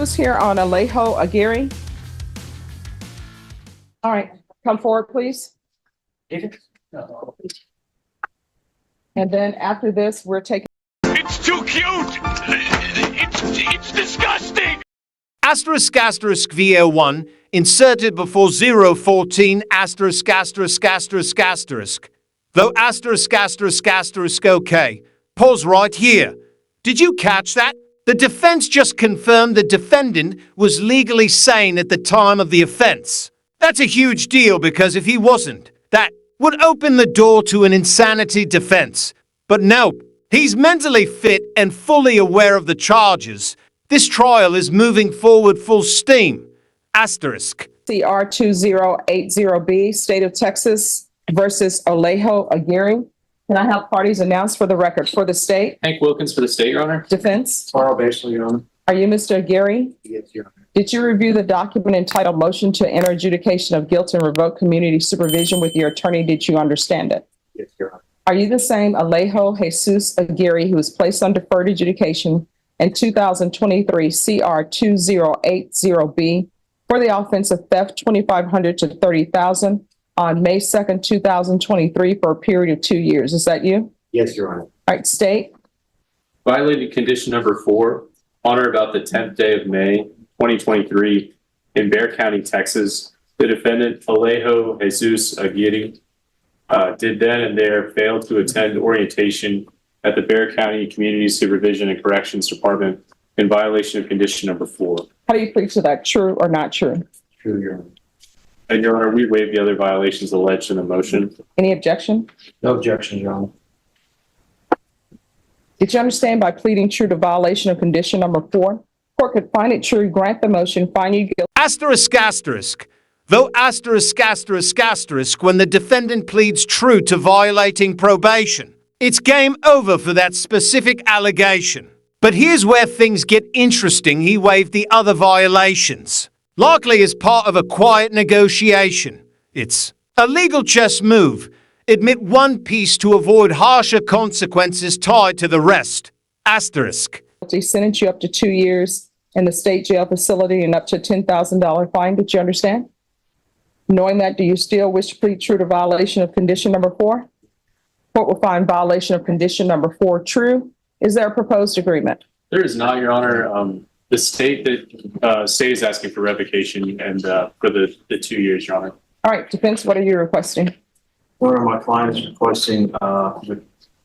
Who's here on Alejo Aguirre? All right, come forward, please. And then after this, we're taking. It's too cute! It's disgusting! Asterisk asterisk VO1 inserted before 014 asterisk asterisk asterisk asterisk. Though asterisk asterisk asterisk okay. Pause right here. Did you catch that? The defense just confirmed the defendant was legally sane at the time of the offense. That's a huge deal because if he wasn't, that would open the door to an insanity defense. But no, he's mentally fit and fully aware of the charges. This trial is moving forward full steam. Asterisk. CR 2080B, State of Texas versus Alejo Aguirre. Can I have parties announced for the record for the state? Hank Wilkins for the state, Your Honor. Defense? Carl Basley, Your Honor. Are you Mr. Aguirre? Yes, Your Honor. Did you review the document entitled Motion to Enter Adjudication of Guilt and Revoke Community Supervision with your attorney? Did you understand it? Yes, Your Honor. Are you the same Alejo Jesus Aguirre who was placed on deferred adjudication in 2023 CR 2080B for the offense of theft $2,500 to $30,000 on May 2nd, 2023 for a period of 2 years? Is that you? Yes, Your Honor. All right, state. Violated condition number 4, on or about the 10th day of May, 2023 in Bexar County, Texas. The defendant, Alejo Jesus Aguirre, did then and there fail to attend orientation at the Bexar County Community Supervision and Corrections Department in violation of condition number 4. How do you plead to that? True or not true? True, Your Honor. And Your Honor, we waive the other violations alleged in the motion. Any objection? No objection, Your Honor. Did you understand by pleading true to violation of condition number 4? Court could find it true, grant the motion, find you guilty. Asterisk asterisk. Though asterisk asterisk asterisk when the defendant pleads true to violating probation. It's game over for that specific allegation. But here's where things get interesting. He waived the other violations. Likely as part of a quiet negotiation. It's a legal chess move. Admit one piece to avoid harsher consequences tied to the rest. Asterisk. Sentence you up to 2 years in the state jail facility and up to $10,000 fine. Did you understand? Knowing that, do you still wish to plead true to violation of condition number 4? Court will find violation of condition number 4 true. Is there a proposed agreement? There is not, Your Honor. The state is asking for revocation and for the 2 years, Your Honor. All right, defense, what are you requesting? One of my clients is requesting,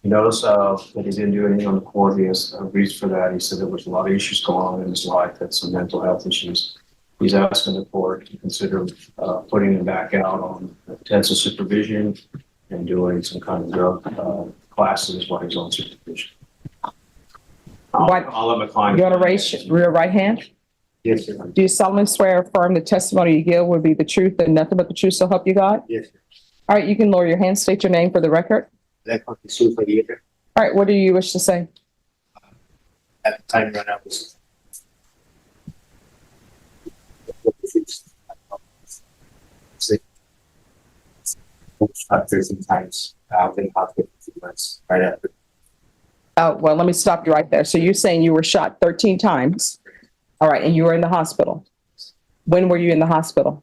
he knows that he didn't do anything on the court. He has agrees for that. He said there was a lot of issues going on in his life, had some mental health issues. He's asking the court to consider putting him back out on intensive supervision and doing some kind of drug classes while he's on supervision. I'll let my client. You want to raise your right hand? Yes, sir. Do you solemnly swear or affirm the testimony you give will be the truth and nothing but the truth, so help you God? Yes, sir. All right, you can lower your hand, state your name for the record. Alejo Jesus Aguirre. All right, what do you wish to say? At the time right now was 13 times. I've been hospitalized for 2 months right after. Oh, well, let me stop you right there. So you're saying you were shot 13 times? All right, and you were in the hospital. When were you in the hospital?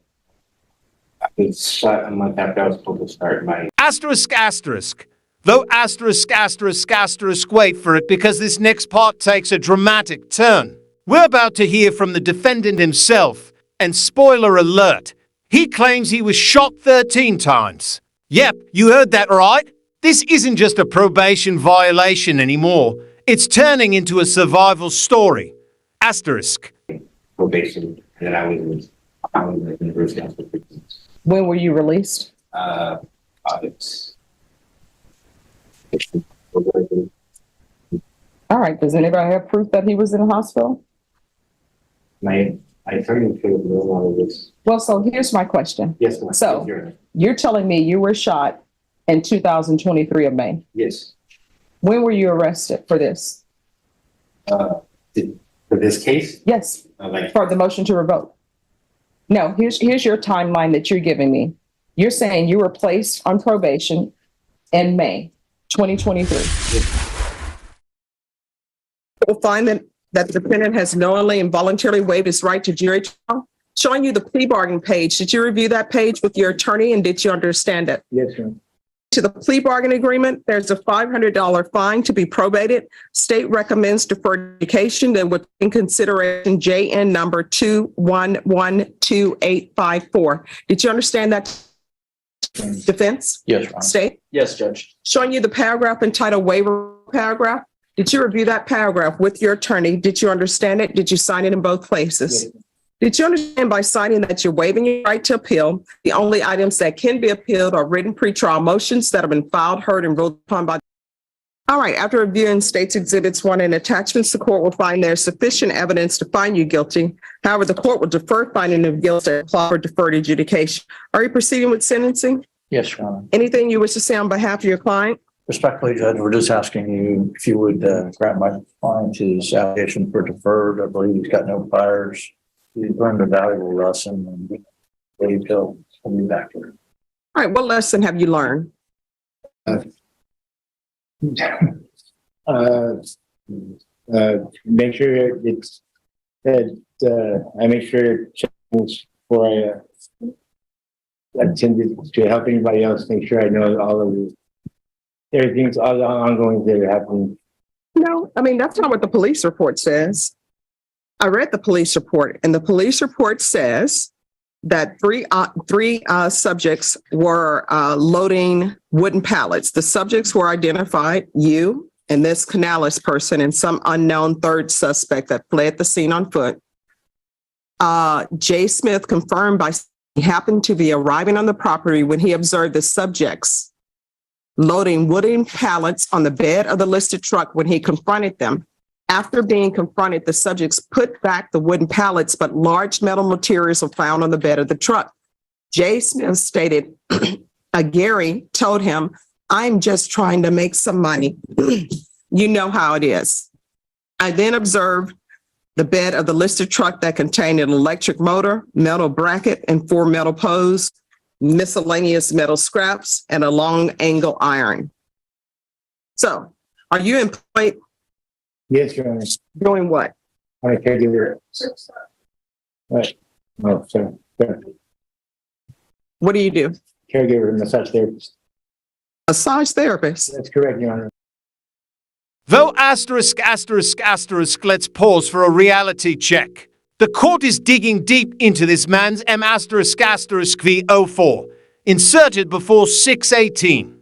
I was shot a month after I was supposed to start my. Asterisk asterisk. Though asterisk asterisk asterisk wait for it because this next part takes a dramatic turn. We're about to hear from the defendant himself. And spoiler alert, he claims he was shot 13 times. Yep, you heard that right. This isn't just a probation violation anymore. It's turning into a survival story. Asterisk. Probation, and then I was at the University of Hospital. When were you released? August. All right, does anybody have proof that he was in the hospital? My attorney could have known all of this. Well, so here's my question. Yes, ma'am. So you're telling me you were shot in 2023 of May. Yes. When were you arrested for this? For this case? Yes, Like for the motion to revoke. No, here's your timeline that you're giving me. You're saying you were placed on probation in May 2023. We'll find that that the defendant has knowingly and voluntarily waived his right to jury trial. Showing you the plea bargain page. Did you review that page with your attorney and did you understand it? Yes, ma'am. To the plea bargain agreement, there's a $500 fine to be probated. State recommends deferred education and would in consideration JN number 2112854. Did you understand that? Defense? Yes, Your Honor. State? Yes, Judge. Showing you the paragraph entitled waiver paragraph. Did you review that paragraph with your attorney? Did you understand it? Did you sign it in both places? Yes. Did you understand by signing that you're waiving your right to appeal? The only items that can be appealed are written pretrial motions that have been filed, heard, and ruled upon by. All right, after reviewing State's Exhibits 1 and attachments, the court will find there's sufficient evidence to find you guilty. However, the court will defer finding of guilt and apply for deferred adjudication. Are you proceeding with sentencing? Yes, Your Honor. Anything you wish to say on behalf of your client? Respectfully, Judge, we're just asking you if you would grant my client his allegation for deferred. I believe he's got no priors. He's learned a valuable lesson and wait till he'll be back here. All right, what lesson have you learned? Make sure it's that I make sure it changes before I attend to help anybody else. Make sure I know all of the everything's all the ongoing that are happening. No, I mean, that's not what the police report says. I read the police report, and the police report says that three subjects were loading wooden pallets. The subjects were identified, you and this Canales person and some unknown third suspect that fled the scene on foot. Jay Smith confirmed by he happened to be arriving on the property when he observed the subjects loading wooden pallets on the bed of the listed truck when he confronted them. After being confronted, the subjects put back the wooden pallets, but large metal materials were found on the bed of the truck. Jay Smith stated, Gary told him, I'm just trying to make some money. You know how it is. I then observed the bed of the listed truck that contained an electric motor, metal bracket, and 4 metal poles, miscellaneous metal scraps, and a long angle iron. So, are you employed? Yes, Your Honor. Doing what? I'm a caregiver. Right. Oh, sorry. What do you do? Caregiver, massage therapist. Massage therapist. That's correct, Your Honor. Though let's pause for a reality check. The court is digging deep into this man's V04, inserted before 618.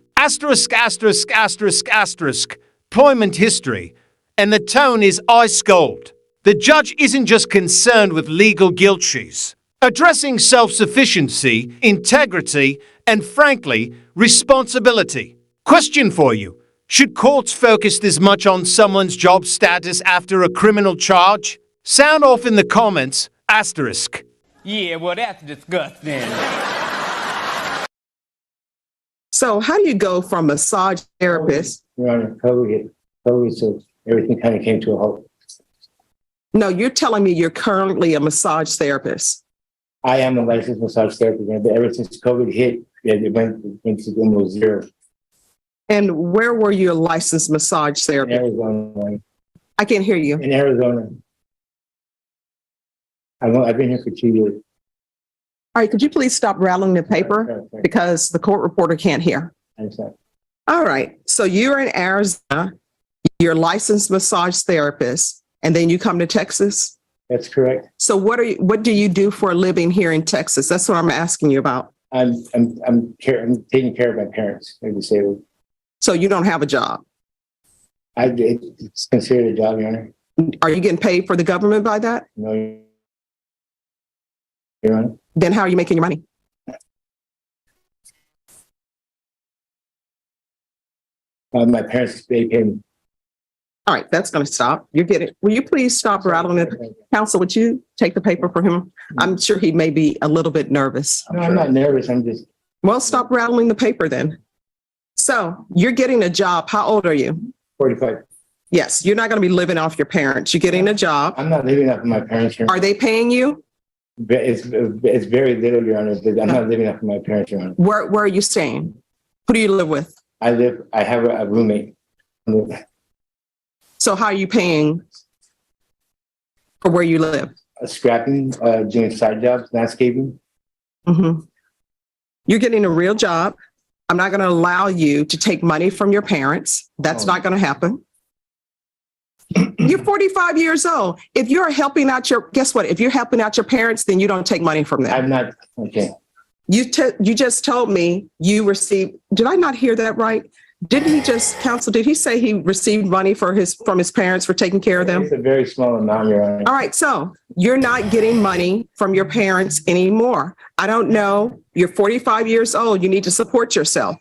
Employment history. And the tone is ice cold. The judge isn't just concerned with legal guilt, she's addressing self-sufficiency, integrity, and frankly, responsibility. Question for you. Should courts focus this much on someone's job status after a criminal charge? Sound off in the comments, asterisk. Yeah, well, that's disgusting. So how do you go from massage therapist? Your Honor, COVID, so everything kind of came to a halt. No, you're telling me you're currently a massage therapist. I am a licensed massage therapist, but ever since COVID hit, it went to almost zero. And where were you a licensed massage In therapist? Arizona. I can't hear you. In Arizona. I've been here for 2 years. All right, could you please stop rattling the paper because the court reporter can't hear? All right, so you're in Arizona, you're a licensed massage therapist, and then you come to Texas? That's correct. So what do you do for a living here in Texas? That's what I'm asking you about. I'm taking care of my parents. They're disabled. So you don't have a job? It's considered a job, Your Honor. Are you getting paid for the government by that? No, Your Honor. Then how are you making your money? My parents, they pay me. All right, that's going to stop. You get it. Will you please stop rattling it? Counsel, would you take the paper for him? I'm sure he may be a little bit nervous. No, I'm not nervous. I'm just. Well, stop rattling the paper then. So you're getting a job. How old are you? 45. Yes, you're not going to be living off your parents. You're getting a job. I'm not living off of my parents. Your Honor. Are they paying you? It's very little, Your Honor. But I'm not living off of my parents, Your Honor. Where are you staying? Who do you live with? I have a roommate. So how are you paying? for where you live? Scrapping, doing side jobs, landscaping. Mm-hmm. You're getting a real job. I'm not going to allow you to take money from your parents. That's not going to happen. You're 45 years old. If you're helping out guess what? If you're helping out your parents, then you don't take money from them. I'm not, okay. You just told me you received, did I not hear that right? Didn't he just, counsel, did he say he received money from his parents for taking care of them? It's a very small amount, Your Honor. All right, so you're not getting money from your parents anymore. I don't know. You're 45 years old. You need to support yourself.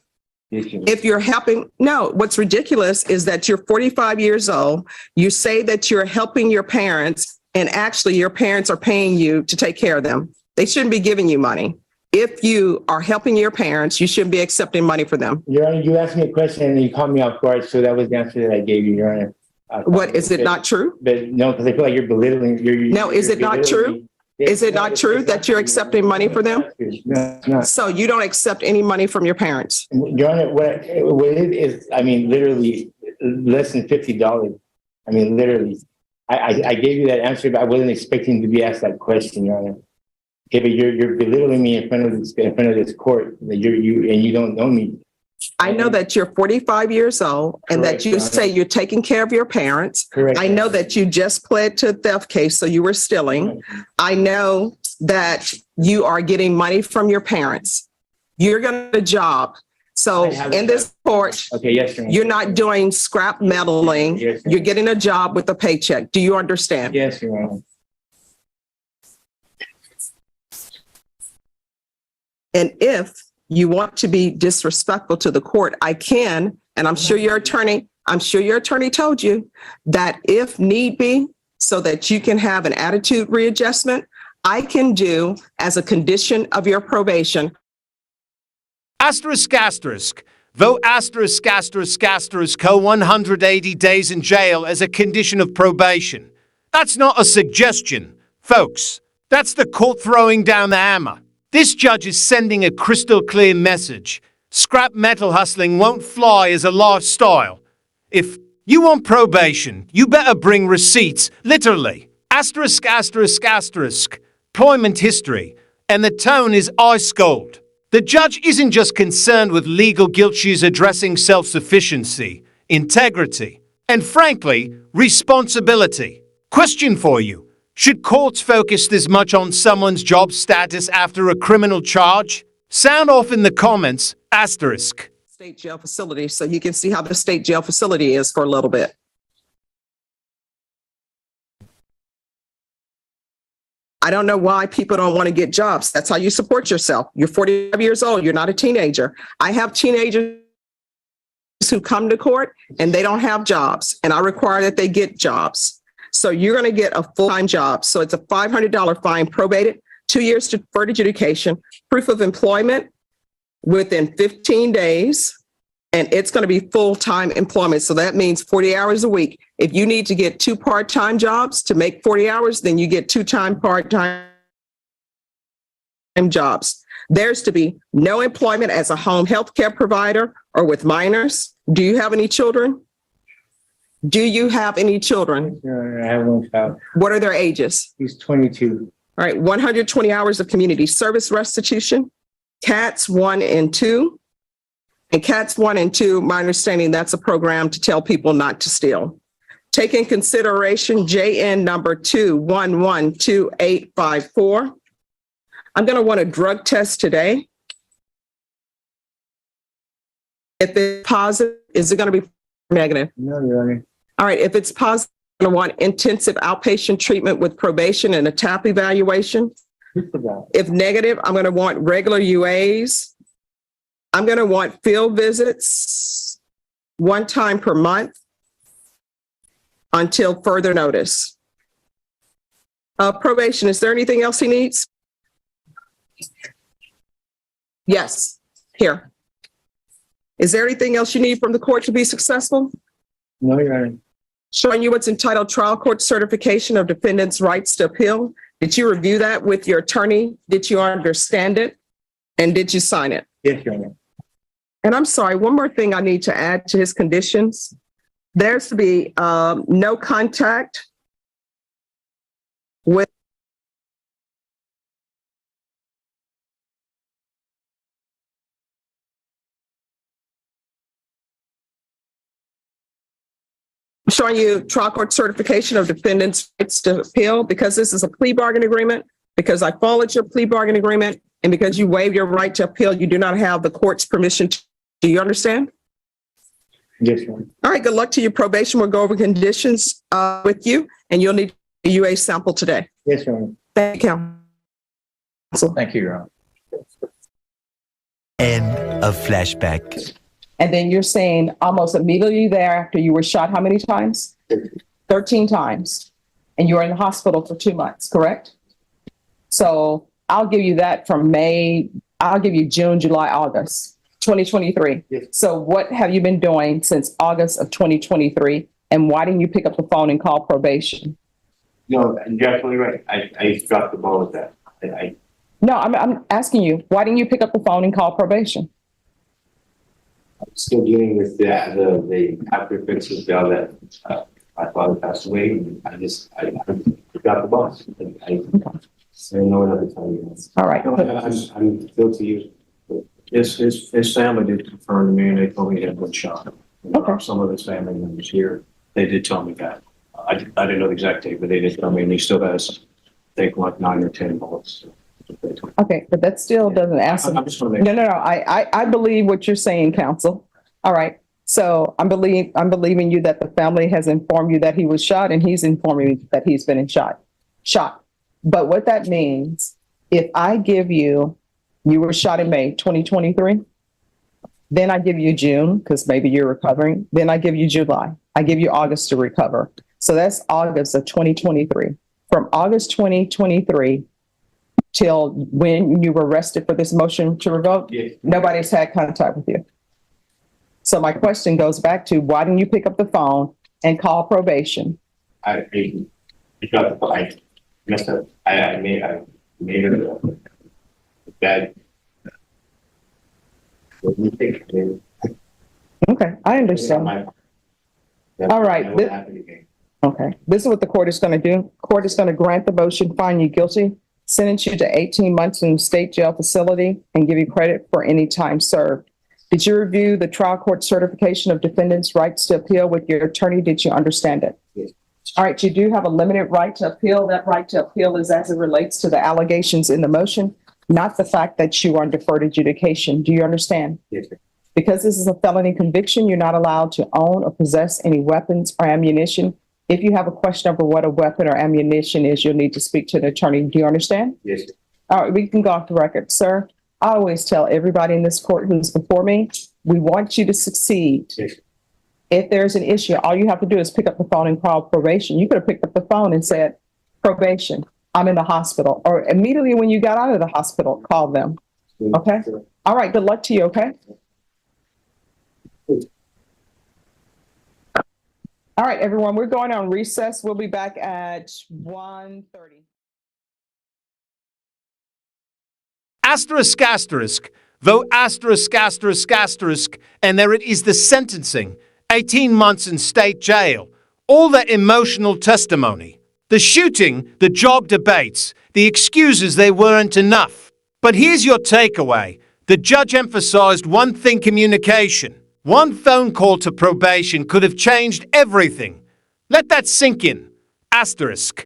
If you're helping, no, what's ridiculous is that you're 45 years old. You say that you're helping your parents, and actually your parents are paying you to take care of them. They shouldn't be giving you money. If you are helping your parents, you shouldn't be accepting money for them. Your Honor, you asked me a question and you caught me off guard, so that was the answer that I gave you, Your Honor. What, is it not true? But no, because I feel like you're belittling. No, is it not true? Is it not true that you're accepting money for them? No, it's not. So you don't accept any money from your parents? Your Honor, what it is, I mean, literally less than $50. I mean, literally. I gave you that answer, but I wasn't expecting to be asked that question, Your Honor. Okay, but you're belittling me in front of this court. That you don't know me. I know that you're 45 years old and Correct, that you Your Honor. say you're taking care of your parents. Correct. I know that you just pled to a theft case, so you were stealing. I know that you are getting money from your parents. You're going to get a job. So I have a in this court, Okay, yes, Your Honor. you're not doing scrap meddling. Yes, sir. You're getting a job with a paycheck. Do you understand? Yes, Your Honor. And if you want to be disrespectful to the court, I can, and I'm sure your attorney told you that if need be, so that you can have an attitude readjustment, I can do as a condition of your probation. Asterisk, asterisk. Vote asterisk, asterisk, asterisk, 180 days in jail as a condition of probation. That's not a suggestion, folks. That's the court throwing down the hammer. This judge is sending a crystal clear message. Scrap metal hustling won't fly as a lifestyle. If you want probation, you better bring receipts, literally. Asterisk, asterisk, asterisk. Employment history. And the tone is ice cold. The judge isn't just concerned with legal guilt, she's addressing self-sufficiency, integrity, and frankly, responsibility. Question for you. Should courts focus this much on someone's job status after a criminal charge? Sound off in the comments, asterisk. State jail facility, so you can see how the state jail facility is for a little bit. I don't know why people don't want to get jobs. That's how you support yourself. You're 45 years old. You're not a teenager. I have teenagers who come to court and they don't have jobs, and I require that they get jobs. So you're going to get a full-time job. So it's a $500 fine, probated, 2 years deferred adjudication, proof of employment within 15 days, and it's going to be full-time employment. So that means 40 hours a week. If you need to get 2 part-time jobs to make 40 hours, then you get 2 part-time jobs. There's to be no employment as a home health care provider or with minors. Do you have any children? Do you have any children? Your Honor, I have one child. What are their ages? He's 22. All right, 120 hours of community service restitution, CATS 1 and 2. And CATS 1 and 2, my understanding, that's a program to tell people not to steal. Take in consideration JN number 2112854. I'm going to want a drug test today. If it's positive, is it going to be negative? No, Your Honor. All right, if it's positive, I'm going to want intensive outpatient treatment with probation and a TAP evaluation. If negative, I'm going to want regular UAs. I'm going to want field visits 1 time per month until further notice. Probation, is there anything else he needs? Yes, here. Is there anything else you need from the court to be successful? No, Your Honor. Showing you what's entitled trial court certification of defendant's rights to appeal. Did you review that with your attorney? Did you understand it? And did you sign it? Yes, Your Honor. And I'm sorry, one more thing I need to add to his conditions. There's to be no contact Showing you trial court certification of defendant's rights to appeal. Because this is a plea bargain agreement, because I followed your plea bargain agreement, and because you waive your right to appeal, you do not have the court's permission. Do you understand? Yes, Your Honor. All right, good luck to you. Probation will go over conditions with you, and you'll need a UA sample today. Yes, Your Honor. Thank you, counsel. Thank you, Your Honor. End of flashback. And then you're saying almost immediately thereafter, you were shot how many times? 13 times. And you were in the hospital for 2 months, correct? So I'll give you that from May. I'll give you June, July, August, 2023. Yes. So what have you been doing since August of 2023? And why didn't you pick up the phone and call probation? No, you're definitely right. I dropped the ball with that. No, I'm asking you, why didn't you pick up the phone and call probation? I'm still dealing with the after effects of that my father passed away. And I dropped the ball. I don't know what to tell you. All right. I'm still to you. His family did confirm to me, and they told me he had been shot. Okay. Some of his family members here, they did tell me that. I didn't know the exact date, but they did tell me, and he still has, I think, like 9 or 10 bullets. Okay, but that still doesn't answer. I'm just want to make No. I believe what you're saying, counsel. All right. So I'm believing you that the family has informed you that he was shot, and he's informing you that he's been shot. But what that means, if I give you were shot in May 2023, then I give you June, because maybe you're recovering. Then I give you July. I give you August to recover. So that's August of 2023. From August 2023 till when you were arrested for this motion to revoke, Yes. nobody's had contact with you. So my question goes back to, why didn't you pick up the phone and call probation? I dropped the ball. I messed up. I made a bad mistake. Okay, I understand. All right. Okay, this is what the court is going to do. Court is going to grant the motion, find you guilty, sentence you to 18 months in state jail facility, and give you credit for any time served. Did you review the trial court certification of defendant's rights to appeal with your attorney? Did you understand it? Yes. All right, you do have a limited right to appeal. That right to appeal is as it relates to the allegations in the motion, not the fact that you are on deferred adjudication. Do you understand? Yes, sir. Because this is a felony conviction, you're not allowed to own or possess any weapons or ammunition. If you have a question over what a weapon or ammunition is, you'll need to speak to the attorney. Do you understand? Yes, sir. All right, we can go off the record. Sir, I always tell everybody in this court who's before me, we want you to succeed. Yes, sir. If there's an issue, all you have to do is pick up the phone and call probation. You could have picked up the phone and said, probation, I'm in the hospital. Or immediately when you got out of the hospital, call them. Okay? All right, good luck to you, okay? All right, everyone, we're going on recess. We'll be back at 1:30. Asterisk, asterisk, though asterisk, asterisk, asterisk, and there it is the sentencing, 18 months in state jail, all that emotional testimony, the shooting, the job debates, the excuses they weren't enough. But here's your takeaway. The judge emphasized one thing: communication. One phone call to probation could have changed everything. Let that sink in. Asterisk.